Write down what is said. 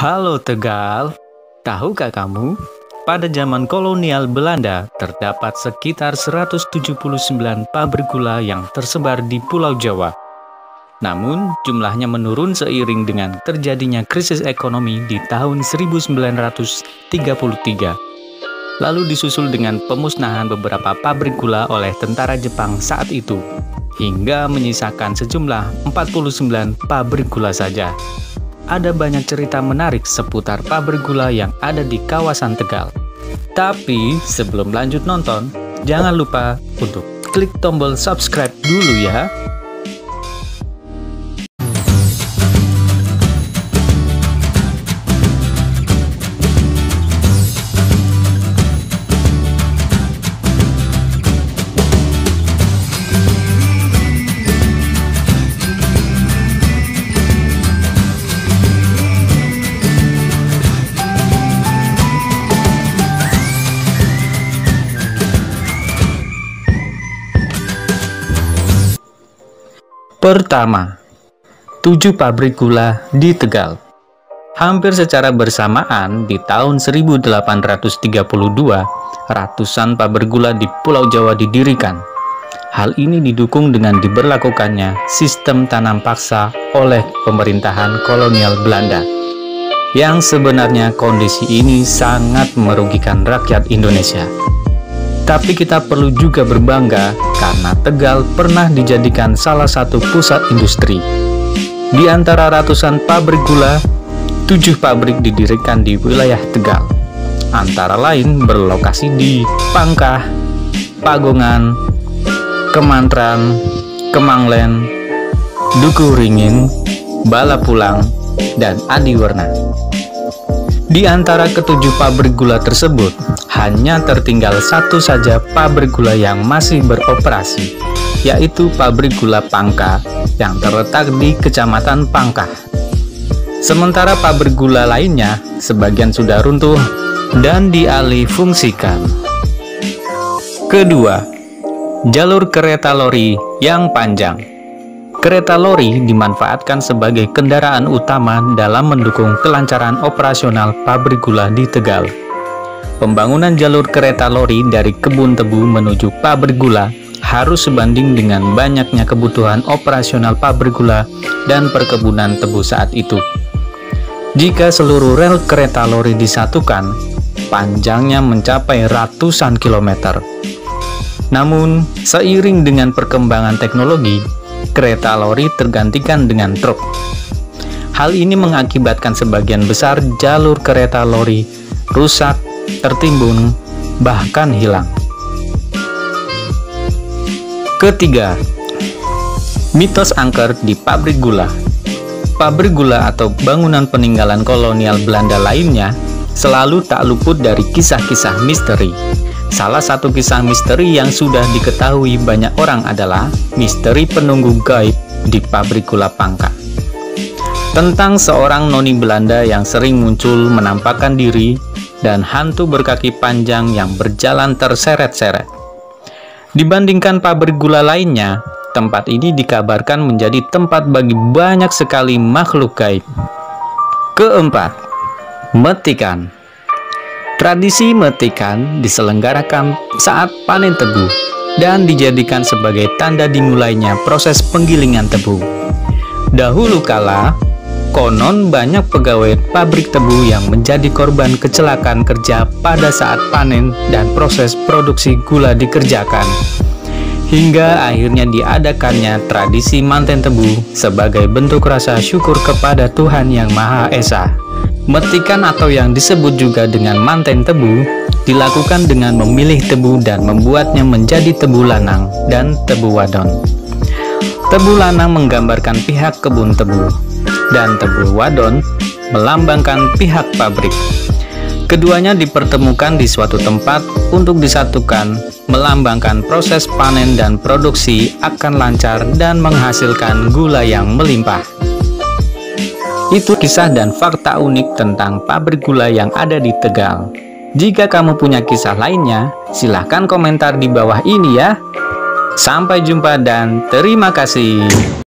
Halo Tegal, tahukah kamu? Pada zaman kolonial Belanda, terdapat sekitar 179 pabrik gula yang tersebar di Pulau Jawa. Namun, jumlahnya menurun seiring dengan terjadinya krisis ekonomi di tahun 1933. Lalu disusul dengan pemusnahan beberapa pabrik gula oleh tentara Jepang saat itu, hingga menyisakan sejumlah 49 pabrik gula saja. Ada banyak cerita menarik seputar pabrik gula yang ada di kawasan Tegal. Tapi sebelum lanjut nonton, jangan lupa untuk klik tombol subscribe dulu ya. Pertama, 7 pabrik gula di Tegal. Hampir secara bersamaan di tahun 1832, ratusan pabrik gula di Pulau Jawa didirikan. Hal ini didukung dengan diberlakukannya sistem tanam paksa oleh pemerintahan kolonial Belanda. Yang sebenarnya kondisi ini sangat merugikan rakyat Indonesia. Tapi kita perlu juga berbangga karena Tegal pernah dijadikan salah satu pusat industri. Di antara ratusan pabrik gula, 7 pabrik didirikan di wilayah Tegal. Antara lain berlokasi di Pangkah, Pagongan, Kemantran, Kemanglen, Dukuhringin, Balapulang, dan Adiwerna. Di antara ketujuh pabrik gula tersebut, hanya tertinggal satu saja pabrik gula yang masih beroperasi, yaitu pabrik gula Pangkah yang terletak di Kecamatan Pangkah. Sementara pabrik gula lainnya, sebagian sudah runtuh dan dialih fungsikan. Kedua, jalur kereta lori yang panjang. Kereta lori dimanfaatkan sebagai kendaraan utama dalam mendukung kelancaran operasional pabrik gula di Tegal. Pembangunan jalur kereta lori dari kebun tebu menuju pabrik gula harus sebanding dengan banyaknya kebutuhan operasional pabrik gula dan perkebunan tebu saat itu. Jika seluruh rel kereta lori disatukan, panjangnya mencapai ratusan kilometer. Namun, seiring dengan perkembangan teknologi, kereta lori tergantikan dengan truk. Hal ini mengakibatkan sebagian besar jalur kereta lori rusak, tertimbun, bahkan hilang. Ketiga, mitos angker di pabrik gula. Pabrik gula atau bangunan peninggalan kolonial Belanda lainnya selalu tak luput dari kisah-kisah misteri. Salah satu kisah misteri yang sudah diketahui banyak orang adalah misteri penunggu gaib di pabrik gula Pangkah. Tentang seorang noni Belanda yang sering muncul menampakkan diri dan hantu berkaki panjang yang berjalan terseret-seret. Dibandingkan pabrik gula lainnya, tempat ini dikabarkan menjadi tempat bagi banyak sekali makhluk gaib. Keempat, metikan. Tradisi metikan diselenggarakan saat panen tebu dan dijadikan sebagai tanda dimulainya proses penggilingan tebu. Dahulu kala, konon banyak pegawai pabrik tebu yang menjadi korban kecelakaan kerja pada saat panen dan proses produksi gula dikerjakan. Hingga akhirnya diadakannya tradisi manten tebu sebagai bentuk rasa syukur kepada Tuhan Yang Maha Esa. Metikan atau yang disebut juga dengan manten tebu dilakukan dengan memilih tebu dan membuatnya menjadi tebu lanang dan tebu wadon. Tebu lanang menggambarkan pihak kebun tebu dan tebu wadon melambangkan pihak pabrik. Keduanya dipertemukan di suatu tempat untuk disatukan, melambangkan proses panen dan produksi akan lancar dan menghasilkan gula yang melimpah. Itu kisah dan fakta unik tentang pabrik gula yang ada di Tegal. Jika kamu punya kisah lainnya, silahkan komentar di bawah ini ya. Sampai jumpa dan terima kasih.